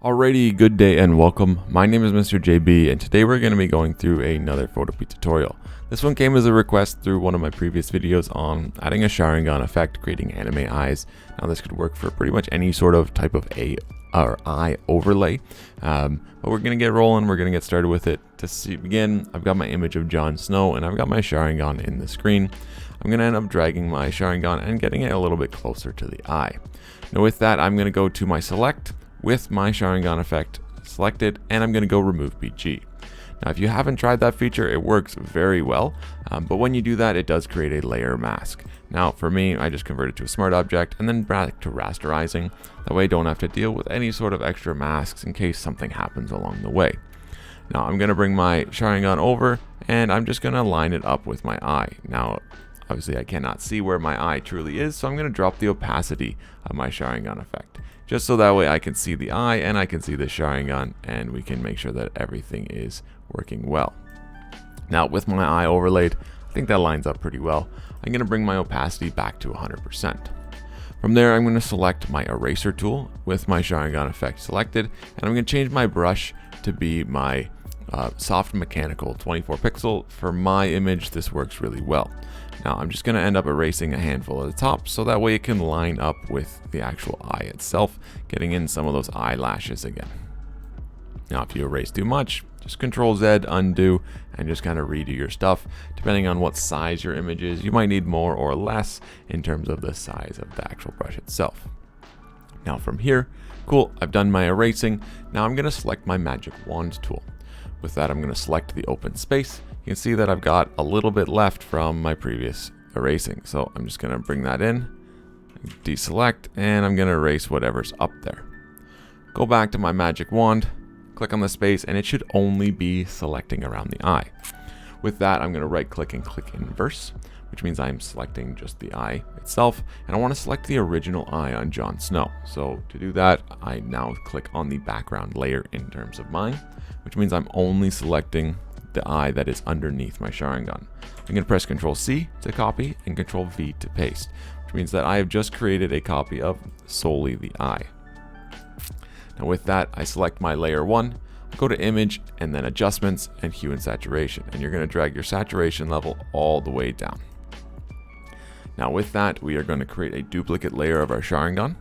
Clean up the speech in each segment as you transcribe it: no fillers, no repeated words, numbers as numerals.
Alrighty, good day and welcome. My name is Mr. JB and today we're going to be going through another Photopea tutorial. This one came as a request through one of my previous videos on adding a Sharingan effect, creating anime eyes. Now this could work for pretty much any sort of type of eye overlay, but we're going to get rolling, we're going to get started with it. To begin, I've got my image of Jon Snow and I've got my Sharingan in the screen. I'm going to end up dragging my Sharingan and getting it a little bit closer to the eye. Now with that, I'm going to go to my select with my Sharingan effect selected, and I'm going to go remove PG. Now if you haven't tried that feature, it works very well, but when you do that, it does create a layer mask. Now for me, I just convert it to a smart object and then back to rasterizing. That way I don't have to deal with any sort of extra masks in case something happens along the way. Now I'm going to bring my Sharingan over and I'm just going to line it up with my eye. Now obviously I cannot see where my eye truly is, so I'm going to drop the opacity of my Sharingan effect, just so that way I can see the eye and I can see the Sharingan, and we can make sure that everything is working well. Now with my eye overlaid, I think that lines up pretty well. I'm going to bring my opacity back to 100%. From there, I'm going to select my eraser tool with my Sharingan effect selected, and I'm going to change my brush to be my soft mechanical 24 pixel. For my image, this works really well. Now I'm just going to end up erasing a handful at the top so that way it can line up with the actual eye itself, getting in some of those eyelashes again. Now if you erase too much, just Control Z, undo, and just kind of redo your stuff. Depending on what size your image is, you might need more or less in terms of the size of the actual brush itself. Now from here, cool, I've done my erasing. Now I'm going to select my magic wand tool. With that, I'm going to select the open space. You can see that I've got a little bit left from my previous erasing. So I'm just going to bring that in, deselect, and I'm going to erase whatever's up there. Go back to my magic wand, click on the space, and it should only be selecting around the eye. With that, I'm going to right click and click inverse, which means I'm selecting just the eye itself, and I want to select the original eye on Jon Snow. So to do that, I now click on the background layer in terms of mine, which means I'm only selecting the eye that is underneath my Sharingan. I'm going to press Ctrl C to copy and Ctrl V to paste, which means that I have just created a copy of solely the eye. Now with that, I select my layer 1, go to image and then adjustments and hue and saturation, and you're going to drag your saturation level all the way down. Now with that, we are going to create a duplicate layer of our Sharingan,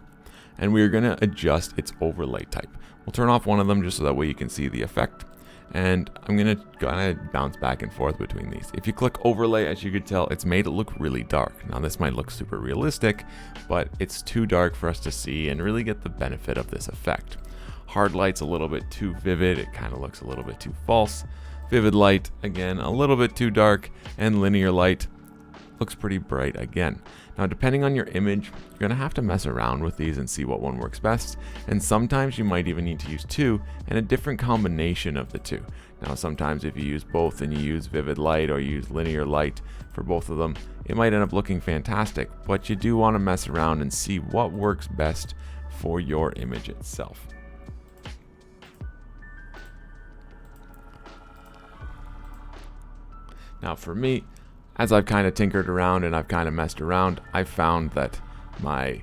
and we are going to adjust its overlay type. We'll turn off one of them just so that way you can see the effect. And I'm going to kind of bounce back and forth between these. If you click overlay, as you can tell, it's made it look really dark. Now this might look super realistic, but it's too dark for us to see and really get the benefit of this effect. Hard light's a little bit too vivid. It kind of looks a little bit too false. Vivid light, again, a little bit too dark. And linear light looks pretty bright again. Now depending on your image, you're going to have to mess around with these and see what one works best, and sometimes you might even need to use two and a different combination of the two. Now sometimes if you use both and you use vivid light or you use linear light for both of them, it might end up looking fantastic, but you do want to mess around and see what works best for your image itself. Now for me, as I've kind of tinkered around and I've kind of messed around, I've found that my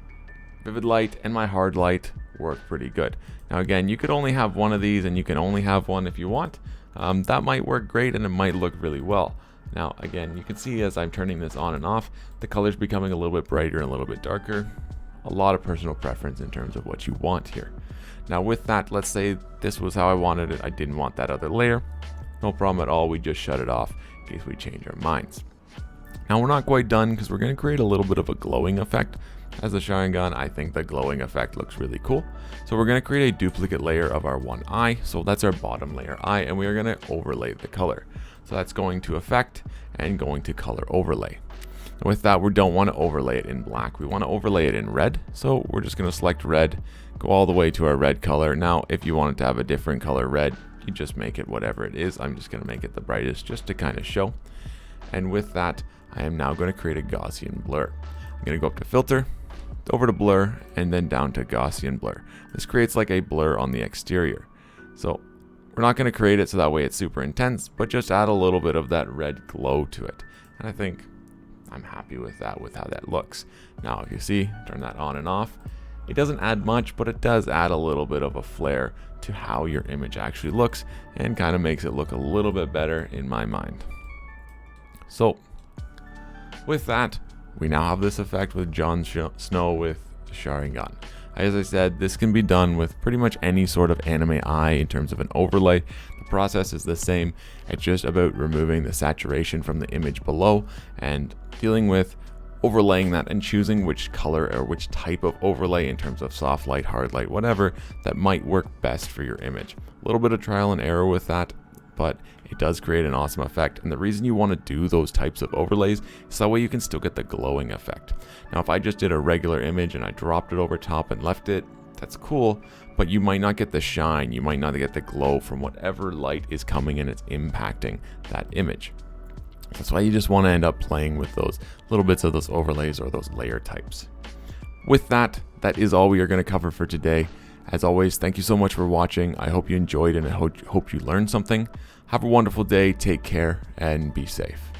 vivid light and my hard light work pretty good. Now again, you could only have one of these and you can only have one if you want. That might work great and it might look really well. Now again, you can see as I'm turning this on and off, the color's becoming a little bit brighter and a little bit darker. A lot of personal preference in terms of what you want here. Now with that, let's say this was how I wanted it. I didn't want that other layer. No problem at all. We just shut it off in case we change our minds. Now we're not quite done because we're going to create a little bit of a glowing effect. As a Sharingan, I think the glowing effect looks really cool. So we're going to create a duplicate layer of our one eye. So that's our bottom layer eye, and we are going to overlay the color. So that's going to effect and going to color overlay. And with that, we don't want to overlay it in black. We want to overlay it in red. So we're just going to select red, go all the way to our red color. Now, if you wanted to have a different color red, you just make it whatever it is. I'm just going to make it the brightest just to kind of show. And with that, I am now going to create a Gaussian blur. I'm going to go up to filter, over to blur, and then down to Gaussian blur. This creates like a blur on the exterior. So we're not going to create it so that way it's super intense, but just add a little bit of that red glow to it. And I think I'm happy with that, with how that looks. Now if you see, turn that on and off, It doesn't add much, but it does add a little bit of a flair to how your image actually looks and kind of makes it look a little bit better in my mind. So with that, we now have this effect with Jon Snow with Sharingan. As I said, this can be done with pretty much any sort of anime eye in terms of an overlay. The process is the same. It's just about removing the saturation from the image below and dealing with overlaying that and choosing which color or which type of overlay in terms of soft light, hard light, whatever, that might work best for your image. A little bit of trial and error with that, but it does create an awesome effect. And the reason you want to do those types of overlays is that way you can still get the glowing effect. Now, if I just did a regular image and I dropped it over top and left it, that's cool, but you might not get the shine, you might not get the glow from whatever light is coming and it's impacting that image. That's why you just want to end up playing with those little bits of those overlays or those layer types. With that, that is all we are going to cover for today. As always, thank you so much for watching. I hope you enjoyed and I hope you learned something. Have a wonderful day, take care, and be safe.